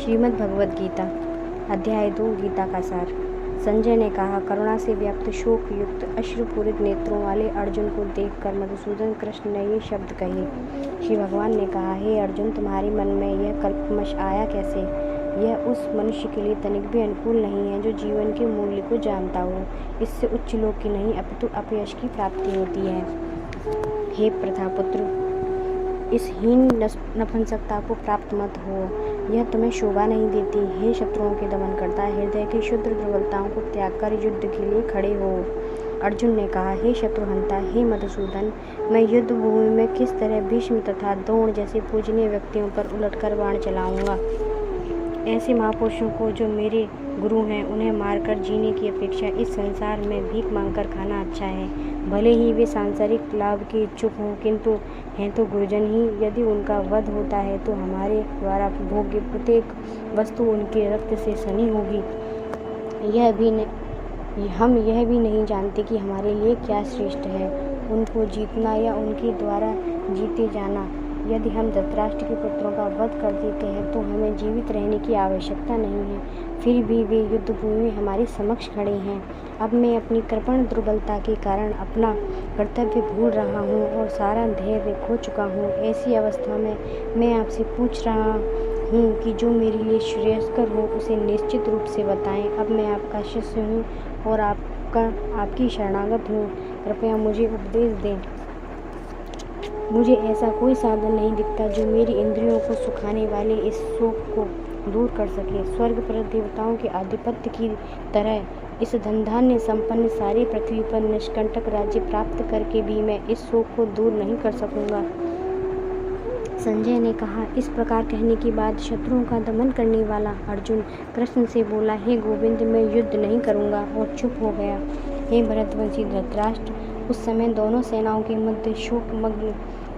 श्रीमद् भगवद गीता अध्याय 2 गीता का सार। संजय ने कहा, करुणा से व्याप्त शोक युक्त अश्रुपूरित नेत्रों वाले अर्जुन को देखकर मधुसूदन कृष्ण ने ये शब्द कहे। श्री भगवान ने कहा, हे अर्जुन, तुम्हारे मन में यह कल्पमश आया कैसे? यह उस मनुष्य के लिए तनिक भी अनुकूल नहीं है जो जीवन के मूल्य को जानता हो। इससे उच्च लोक की नहीं अपितु अपयश की प्राप्ति होती है। हे प्रथापुत्र, इस हीन नपुंसकता को प्राप्त मत हो, यह तुम्हें शोभा नहीं देती। हे शत्रुओं के दमन करता, हृदय की शुद्ध दुर्बलताओं को त्याग कर युद्ध के लिए खड़े हो। अर्जुन ने कहा, हे शत्रुहंता, हे मधुसूदन, मैं युद्ध भूमि में किस तरह भीष्म तथा द्रोण जैसे पूजनीय व्यक्तियों पर उलटकर बाण चलाऊंगा। ऐसे महापुरुषों को जो मेरे गुरु हैं, उन्हें मारकर जीने की अपेक्षा इस संसार में भीख मांगकर खाना अच्छा है। भले ही वे सांसारिक लाभ के इच्छुक हों, किंतु हैं तो गुरुजन ही। यदि उनका वध होता है तो हमारे द्वारा भोग्य प्रत्येक वस्तु उनके रक्त से सनी होगी। हम यह भी नहीं जानते कि हमारे लिए क्या श्रेष्ठ है, उनको जीतना या उनके द्वारा जीते जाना। यदि हम धृतराष्ट्र के पुत्रों का वध कर देते हैं तो हमें जीवित रहने की आवश्यकता नहीं है। फिर भी वे युद्ध भूमि में हमारे समक्ष खड़े हैं। अब मैं अपनी कृपण दुर्बलता के कारण अपना कर्तव्य भूल रहा हूँ और सारा धैर्य खो चुका हूँ। ऐसी अवस्था में मैं आपसे पूछ रहा हूँ कि जो मेरे लिए श्रेयस्कर हो उसे निश्चित रूप से बताएं। अब मैं आपका शिष्य हूँ और आपकी शरणागत हूँ। कृपया मुझे उपदेश दें। मुझे ऐसा कोई साधन नहीं दिखता जो मेरी इंद्रियों को सुखाने वाले इस शोक को दूर कर सके। स्वर्ग पर देवताओं के आधिपत्य की तरह इस धनधान्य संपन्न सारी पृथ्वी पर निष्कंटक राज्य प्राप्त करके भी मैं इस शोक को दूर नहीं कर सकूंगा। संजय ने कहा, इस प्रकार कहने के बाद शत्रुओं का दमन करने वाला अर्जुन कृष्ण से बोला, हे गोविंद, मैं युद्ध नहीं करूंगा, और चुप हो गया। हे भरतवंशी धृतराष्ट्र, उस समय दोनों सेनाओं के मध्य शोकमग्न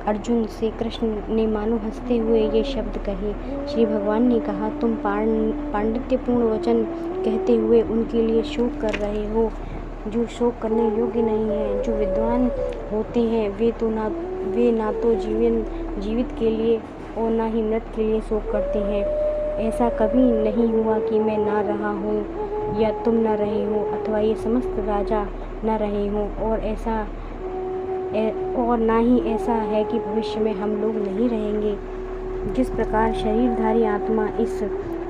अर्जुन से कृष्ण ने मानो हंसते हुए ये शब्द कहे। श्री भगवान ने कहा, तुम पांडित्यपूर्ण वचन कहते हुए उनके लिए शोक कर रहे हो जो शोक करने योग्य नहीं है। जो विद्वान होते हैं वे ना तो जीवित के लिए और ना ही मृत के लिए शोक करते हैं। ऐसा कभी नहीं हुआ कि मैं ना रहा हूँ या तुम न रहे हो, अथवा ये समस्त राजा न रहे हों, और ना ही ऐसा है कि भविष्य में हम लोग नहीं रहेंगे। जिस प्रकार शरीरधारी आत्मा इस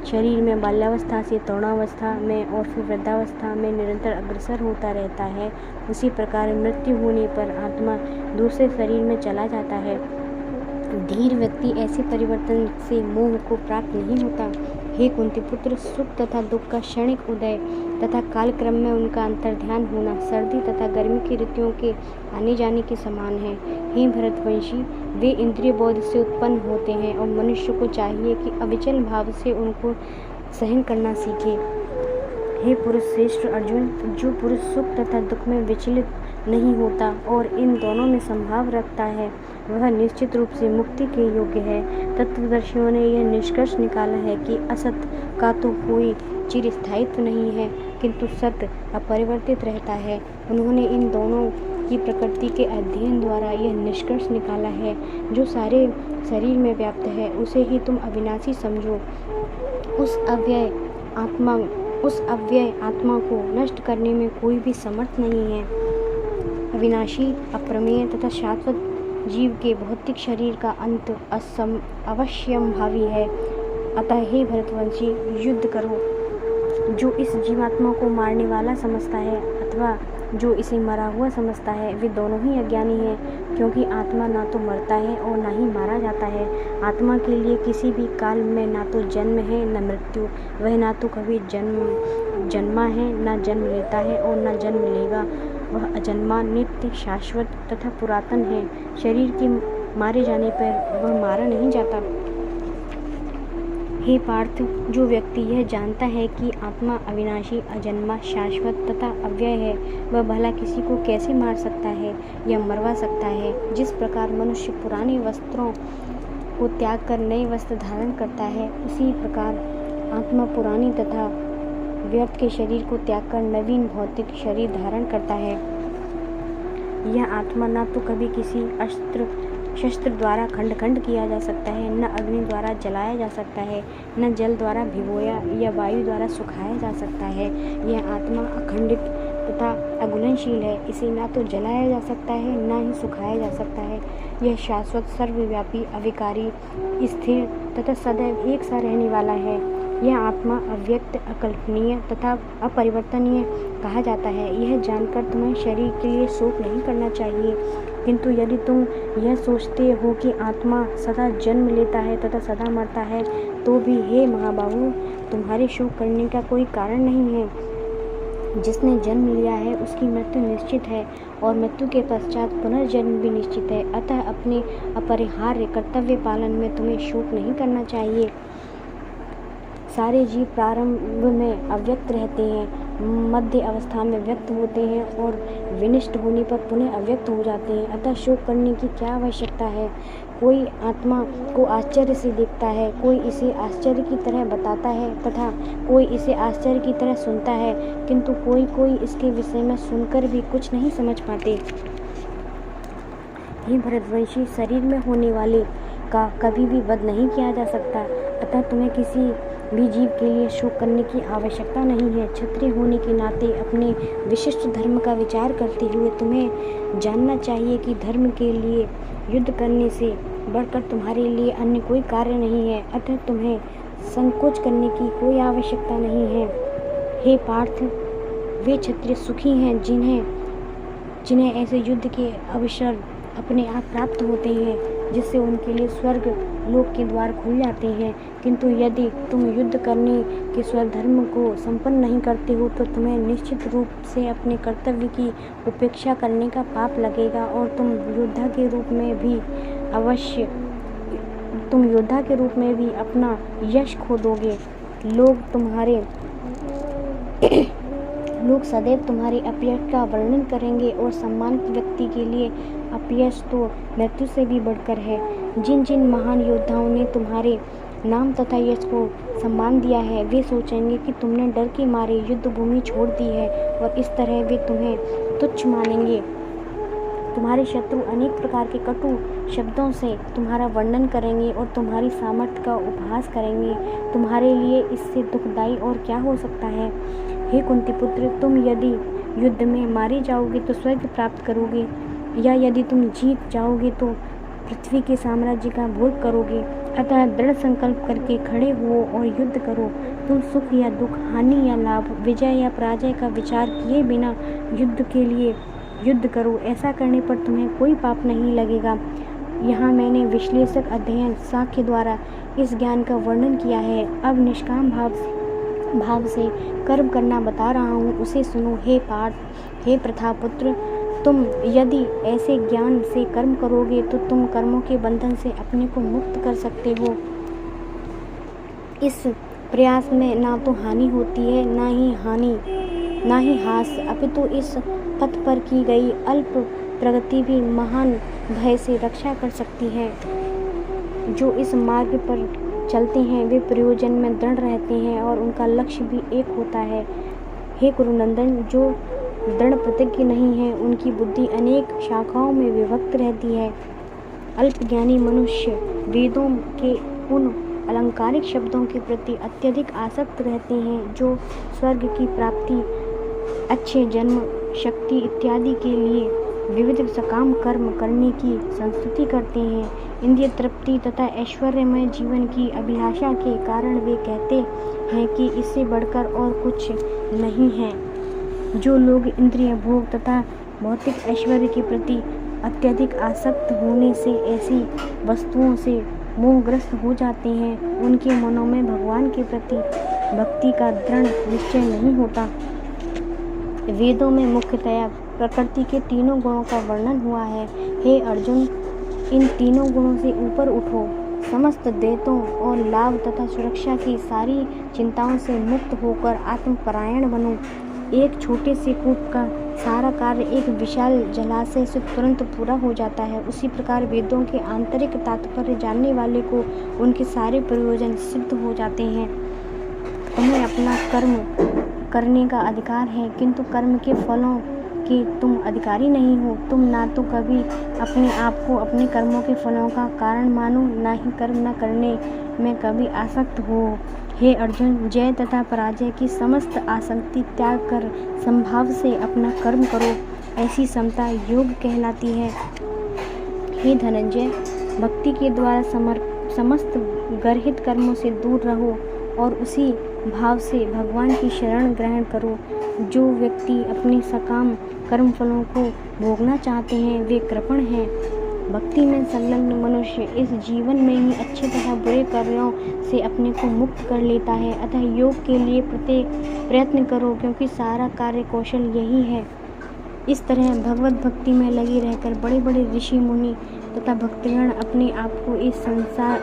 शरीर में बाल्यावस्था से तरुणावस्था में और फिर वृद्धावस्था में निरंतर अग्रसर होता रहता है, उसी प्रकार मृत्यु होने पर आत्मा दूसरे शरीर में चला जाता है। धीर व्यक्ति ऐसे परिवर्तन से मोह को प्राप्त नहीं होता। हे कुंती पुत्र, सुख तथा दुख का क्षणिक उदय तथा कालक्रम में उनका अंतर्ध्यान होना सर्दी तथा गर्मी की ऋतुओं के आने जाने के समान है। हे भरतवंशी, वे इंद्रिय बोध से उत्पन्न होते हैं और मनुष्य को चाहिए कि अविचल भाव से उनको सहन करना सीखे। हे पुरुष श्रेष्ठ अर्जुन, जो पुरुष सुख तथा दुख में विचलित नहीं होता और इन दोनों में संभाव रखता है, वह निश्चित रूप से मुक्ति के योग्य है। तत्वदर्शियों ने यह निष्कर्ष निकाला है कि असत का तो कोई चिरस्थायित्व नहीं है, किंतु सत्य अपरिवर्तित रहता है। उन्होंने इन दोनों की प्रकृति के अध्ययन द्वारा यह निष्कर्ष निकाला है, जो सारे शरीर में व्याप्त है उसे ही तुम अविनाशी समझो। उस अव्यय आत्मा को नष्ट करने में कोई भी समर्थ नहीं है। अविनाशी, अप्रमेय तथा शाश्वत जीव के भौतिक शरीर का अंत अवश्यंभावी है। अतः हे भरतवंशी, युद्ध करो। जो इस जीवात्मा को मारने वाला समझता है अथवा जो इसे मरा हुआ समझता है, वे दोनों ही अज्ञानी हैं, क्योंकि आत्मा ना तो मरता है और ना ही मारा जाता है। आत्मा के लिए किसी भी काल में ना तो जन्म है न मृत्यु। वह ना तो कभी जन्मा है, ना जन्म लेता है और ना जन्म लेगा। वह अजन्मा, नित्य, शाश्वत तथा पुरातन है। शरीर के मारे जाने पर वह मारा नहीं जाता। हे पार्थ, जो व्यक्ति यह जानता है कि आत्मा अविनाशी, अजन्मा, शाश्वत तथा अव्यय है, वह भला किसी को कैसे मार सकता है या मरवा सकता है। जिस प्रकार मनुष्य पुराने वस्त्रों को त्याग कर नए वस्त्र धारण करता है, उसी प्रकार आत्मा पुरानी तथा व्यर्थ के शरीर को त्याग कर नवीन भौतिक शरीर धारण करता है। यह आत्मा ना तो कभी किसी अस्त्र शस्त्र द्वारा खंड खंड किया जा सकता है, न अग्नि द्वारा जलाया जा सकता है, न जल द्वारा भिगोया या वायु द्वारा सुखाया जा सकता है। यह आत्मा अखंडित तथा अघुलनशील है, इसे ना तो जलाया जा सकता है न ही सुखाया जा सकता है। यह शाश्वत, सर्वव्यापी, अविकारी, स्थिर तथा सदैव एक सा रहने वाला है। यह आत्मा अव्यक्त, अकल्पनीय तथा अपरिवर्तनीय कहा जाता है। यह जानकर तुम्हें शरीर के लिए शोक नहीं करना चाहिए, किंतु यदि तुम यह सोचते हो कि आत्मा सदा जन्म लेता है तथा सदा मरता है, तो भी हे महाबाहु, तुम्हारे शोक करने का कोई कारण नहीं है। जिसने जन्म लिया है उसकी मृत्यु निश्चित है और मृत्यु के पश्चात पुनर्जन्म भी निश्चित है। अतः अपने अपरिहार्य कर्तव्य पालन में तुम्हें शोक नहीं करना चाहिए। सारे जीव प्रारंभ में अव्यक्त रहते हैं, मध्य अवस्था में व्यक्त होते हैं और विनिष्ट होने पर पुनः अव्यक्त हो जाते हैं। अतः शोक करने की क्या आवश्यकता है। कोई आत्मा को आश्चर्य से देखता है, कोई इसे आश्चर्य की तरह बताता है तथा कोई इसे आश्चर्य की तरह सुनता है, किंतु कोई इसके विषय में सुनकर भी कुछ नहीं समझ पाते। हे भरतवंशी, शरीर में होने वाले का कभी भी वध नहीं किया जा सकता, अतः तुम्हें किसी भी जीव के लिए शोक करने की आवश्यकता नहीं है। क्षत्रिय होने के नाते अपने विशिष्ट धर्म का विचार करते हुए तुम्हें जानना चाहिए कि धर्म के लिए युद्ध करने से बढ़कर तुम्हारे लिए अन्य कोई कार्य नहीं है, अतः तुम्हें संकोच करने की कोई आवश्यकता नहीं है। हे पार्थ, वे क्षत्रिय सुखी हैं जिन्हें ऐसे युद्ध के अवसर अपने आप प्राप्त होते हैं, जिससे उनके लिए स्वर्ग लोक के द्वार खुल जाते हैं। किंतु यदि तुम युद्ध करने के स्वधर्म को संपन्न नहीं करते हो, तो तुम्हें निश्चित रूप से अपने कर्तव्य की उपेक्षा करने का पाप लगेगा और तुम योद्धा के रूप में भी अपना यश खो दोगे। लोग सदैव तुम्हारे अपयश का वर्णन करेंगे और सम्मानित व्यक्ति के लिए अपयश तो मृत्यु से भी बढ़कर है। जिन जिन महान योद्धाओं ने तुम्हारे नाम तथा यश को सम्मान दिया है, वे सोचेंगे कि तुमने डर के मारे युद्ध भूमि छोड़ दी है और इस तरह वे तुम्हें तुच्छ मानेंगे। तुम्हारे शत्रु अनेक प्रकार के कटु शब्दों से तुम्हारा वर्णन करेंगे और तुम्हारी सामर्थ्य का उपहास करेंगे। तुम्हारे लिए इससे दुखदायी और क्या हो सकता है। हे कुंती पुत्र, तुम यदि युद्ध में मारे जाओगे तो स्वर्ग प्राप्त करोगे, या यदि तुम जीत जाओगे तो पृथ्वी के साम्राज्य का भोग करोगे। अतः दृढ़ संकल्प करके खड़े हो और युद्ध करो। तुम सुख या दुख, हानि या लाभ, विजय या पराजय का विचार किए बिना युद्ध के लिए युद्ध करो। ऐसा करने पर तुम्हें कोई पाप नहीं लगेगा। यहाँ मैंने विश्लेषक अध्ययन साक्ष्य द्वारा इस ज्ञान का वर्णन किया है। अब निष्काम भाव से कर्म करना बता रहा हूँ, उसे सुनो। हे पार्थ, हे प्रथापुत्र, तुम यदि ऐसे ज्ञान से कर्म करोगे तो तुम कर्मों के बंधन से अपने को मुक्त कर सकते हो। इस प्रयास में ना तो हानि होती है, ना ही हास्य, अपितु इस पथ पर की गई अल्प प्रगति भी महान भय से रक्षा कर सकती है। जो इस मार्ग पर चलते हैं वे प्रयोजन में दृढ़ रहते हैं और उनका लक्ष्य भी एक होता है। हे कुरुनंदन, जो दृढ़ प्रतिज्ञ नहीं है उनकी बुद्धि अनेक शाखाओं में विभक्त रहती है। अल्पज्ञानी मनुष्य वेदों के उन अलंकारिक शब्दों के प्रति अत्यधिक आसक्त रहते हैं जो स्वर्ग की प्राप्ति, अच्छे जन्म, शक्ति इत्यादि के लिए विविध सकाम कर्म करने की संस्तुति करते हैं। इंद्रिय तृप्ति तथा ऐश्वर्यमय जीवन की अभिलाषा के कारण वे कहते हैं कि इससे बढ़कर और कुछ नहीं है। जो लोग इंद्रिय भोग तथा भौतिक ऐश्वर्य के प्रति अत्यधिक आसक्त होने से ऐसी वस्तुओं से मोहग्रस्त हो जाते हैं, उनके मनों में भगवान के प्रति भक्ति का दृढ़ निश्चय नहीं होता। वेदों में मुख्यतया प्रकृति के तीनों गुणों का वर्णन हुआ है। हे अर्जुन, इन तीनों गुणों से ऊपर उठो। समस्त दैत्यों और लाभ तथा सुरक्षा की सारी चिंताओं से मुक्त होकर आत्मपरायण बनो। एक छोटे से कूप का सारा कार्य एक विशाल जलाशय से तुरंत पूरा हो जाता है, उसी प्रकार वेदों के आंतरिक तात्पर्य जानने वाले को उनके सारे प्रयोजन सिद्ध हो जाते हैं। तुम्हें अपना कर्म करने का अधिकार है, किंतु कर्म के फलों के तुम अधिकारी नहीं हो। तुम ना तो कभी अपने आप को अपने कर्मों के फलों का कारण मानो, ना ही कर्म न करने में कभी आसक्त हो। हे अर्जुन, जय तथा पराजय की समस्त आसक्ति त्याग कर संभाव से अपना कर्म करो। ऐसी समता योग कहलाती है। हे धनंजय, भक्ति के द्वारा समस्त गर्हित कर्मों से दूर रहो और उसी भाव से भगवान की शरण ग्रहण करो। जो व्यक्ति अपने सकाम कर्म फलों को भोगना चाहते हैं वे कृपण हैं। भक्ति में संलग्न मनुष्य इस जीवन में ही अच्छे तथा बुरे कार्यों से अपने को मुक्त कर लेता है। अतः योग के लिए प्रयत्न करो, क्योंकि सारा कार्य कौशल यही है। इस तरह भगवत भक्ति में लगे रहकर बड़े बड़े ऋषि मुनि तथा भक्तगण अपने आप को इस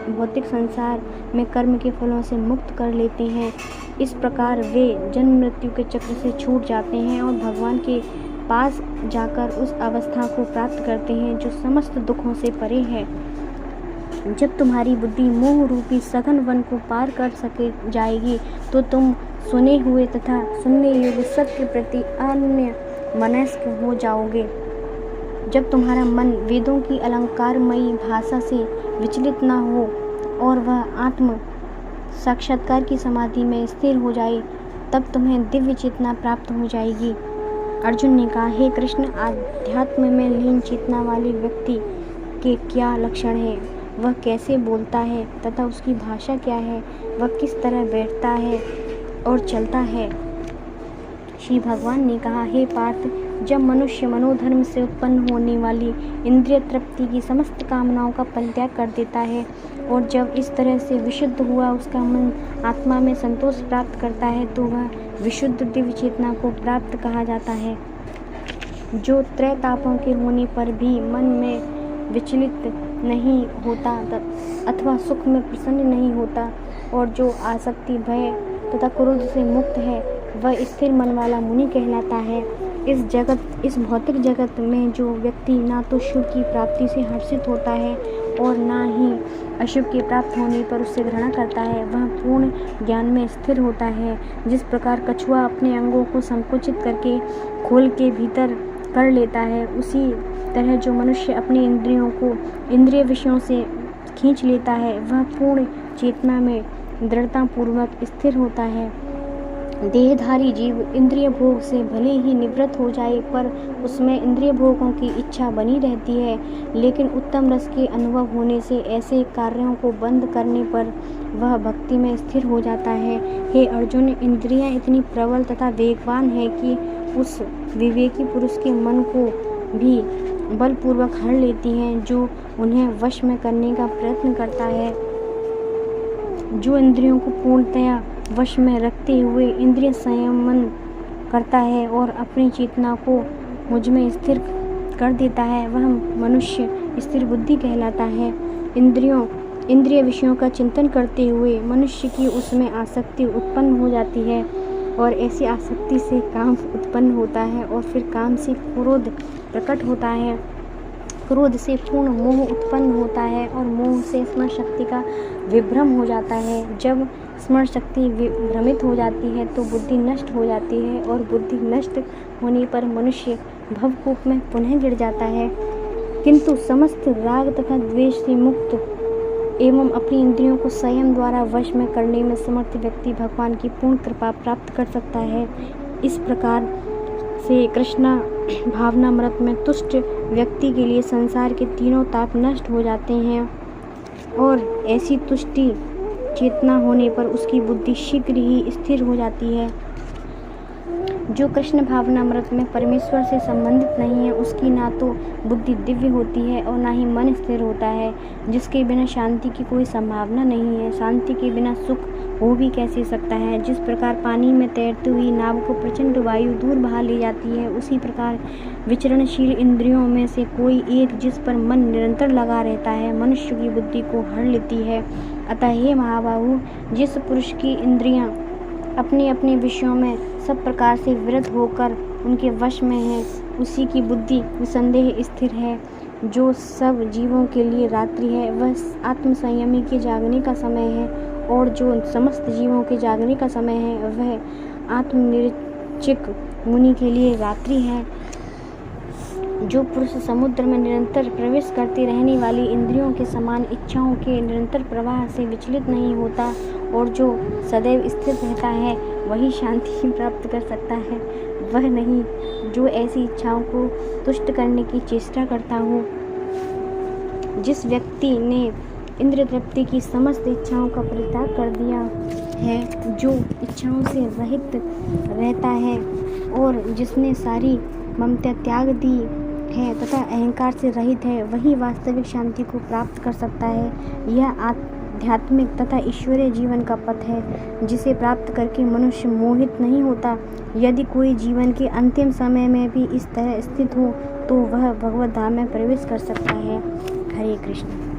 भौतिक संसार में कर्म के फलों से मुक्त कर लेते हैं। इस प्रकार वे जन्म मृत्यु के चक्र से छूट जाते हैं और भगवान के पास जाकर उस अवस्था को प्राप्त करते हैं जो समस्त दुखों से परे है। जब तुम्हारी बुद्धि मोह रूपी सघन वन को पार कर जाएगी तो तुम सुने हुए तथा सुनने योग्य सबके प्रति अन्य मनस्क हो जाओगे। जब तुम्हारा मन वेदों की अलंकारमयी भाषा से विचलित न हो और वह आत्म साक्षात्कार की समाधि में स्थिर हो जाए, तब तुम्हें दिव्य चेतना प्राप्त हो जाएगी। अर्जुन ने कहा, हे कृष्ण, आध्यात्म में लीन चेतना वाले व्यक्ति के क्या लक्षण है? वह कैसे बोलता है तथा उसकी भाषा क्या है? वह किस तरह बैठता है और चलता है? श्री भगवान ने कहा, हे पार्थ, जब मनुष्य मनोधर्म से उत्पन्न होने वाली इंद्रिय तृप्ति की समस्त कामनाओं का परित्याग कर देता है और जब इस तरह से विशुद्ध हुआ उसका मन आत्मा में संतोष प्राप्त करता है, तो वह विशुद्ध दिव्य चेतना को प्राप्त कहा जाता है। जो त्रैतापों के होने पर भी मन में विचलित नहीं होता अथवा सुख में प्रसन्न नहीं होता और जो आसक्ति, भय तथा क्रोध से मुक्त है, वह स्थिर मन वाला मुनि कहलाता है। इस भौतिक जगत में जो व्यक्ति ना तो शुभ की प्राप्ति से हर्षित होता है और ना ही अशुभ के प्राप्त होने पर उससे घृणा करता है, वह पूर्ण ज्ञान में स्थिर होता है। जिस प्रकार कछुआ अपने अंगों को संकुचित करके खोल के भीतर कर लेता है, उसी तरह जो मनुष्य अपने इंद्रियों को इंद्रिय विषयों से खींच लेता है, वह पूर्ण चेतना में दृढ़तापूर्वक स्थिर होता है। देहधारी जीव इंद्रिय भोग से भले ही निवृत्त हो जाए, पर उसमें इंद्रिय भोगों की इच्छा बनी रहती है। लेकिन उत्तम रस के अनुभव होने से ऐसे कार्यों को बंद करने पर वह भक्ति में स्थिर हो जाता है। हे अर्जुन, इंद्रियां इतनी प्रबल तथा वेगवान है कि उस विवेकी पुरुष के मन को भी बलपूर्वक हर लेती हैं जो उन्हें वश में करने का प्रयत्न करता है। जो इंद्रियों को पूर्णतया वश में रखते हुए इंद्रिय संयमन करता है और अपनी चेतना को मुझ में स्थिर कर देता है, वह मनुष्य स्थिर बुद्धि कहलाता है। इंद्रिय विषयों का चिंतन करते हुए मनुष्य की उसमें आसक्ति उत्पन्न हो जाती है और ऐसी आसक्ति से काम उत्पन्न होता है और फिर काम से क्रोध प्रकट होता है। क्रोध से पूर्ण मोह उत्पन्न होता है और मोह से स्मरण शक्ति का विभ्रम हो जाता है। जब स्मरण शक्ति भ्रमित हो जाती है तो बुद्धि नष्ट हो जाती है और बुद्धि नष्ट होने पर मनुष्य भवकूप में पुनः गिर जाता है। किंतु समस्त राग तथा द्वेष से मुक्त एवं अपनी इंद्रियों को संयम द्वारा वश में करने में समर्थ व्यक्ति भगवान की पूर्ण कृपा प्राप्त कर सकता है। इस प्रकार से कृष्णा भावनामृत में तुष्ट व्यक्ति के लिए संसार के तीनों ताप नष्ट हो जाते हैं और ऐसी तुष्टि चेतना होने पर उसकी बुद्धि शीघ्र ही स्थिर हो जाती है। जो कृष्ण भावनामृत में परमेश्वर से संबंधित नहीं है, उसकी ना तो बुद्धि दिव्य होती है और ना ही मन स्थिर होता है। जिसके बिना शांति की कोई संभावना नहीं है, शांति के बिना सुख हो भी कैसे सकता है। जिस प्रकार पानी में तैरती हुई नाव को प्रचंड वायु दूर बहा ले जाती है, उसी प्रकार विचरणशील इंद्रियों में से कोई एक जिस पर मन निरंतर लगा रहता है, मनुष्य की बुद्धि को हर लेती है। अतः हे महाबाहु, जिस पुरुष की इंद्रियां अपने अपने विषयों में सब प्रकार से विरत होकर उनके वश में है, उसी की बुद्धि निसंदेह स्थिर है। जो सब जीवों के लिए रात्रि है, वह आत्मसंयमी के जागने का समय है, और जो समस्त जीवों के जागने का समय है, वह आत्मनिरीक्षक मुनि के लिए रात्रि है। जो पुरुष समुद्र में निरंतर प्रवेश करती रहने वाली इंद्रियों के समान इच्छाओं के निरंतर प्रवाह से विचलित नहीं होता और जो सदैव स्थिर रहता है, वही शांति प्राप्त कर सकता है। वह नहीं जो ऐसी इच्छाओं को तुष्ट करने की चेष्टा करता हो। जिस व्यक्ति ने इंद्रिय तृप्ति की समस्त इच्छाओं का परित्याग कर दिया है, जो इच्छाओं से रहित रहता है और जिसने सारी ममता त्याग दी है तथा अहंकार से रहित है, वही वास्तविक शांति को प्राप्त कर सकता है। यह आध्यात्मिक तथा ईश्वरीय जीवन का पथ है, जिसे प्राप्त करके मनुष्य मोहित नहीं होता। यदि कोई जीवन के अंतिम समय में भी इस तरह स्थित हो तो वह भगवत धाम में प्रवेश कर सकता है। हरे कृष्ण।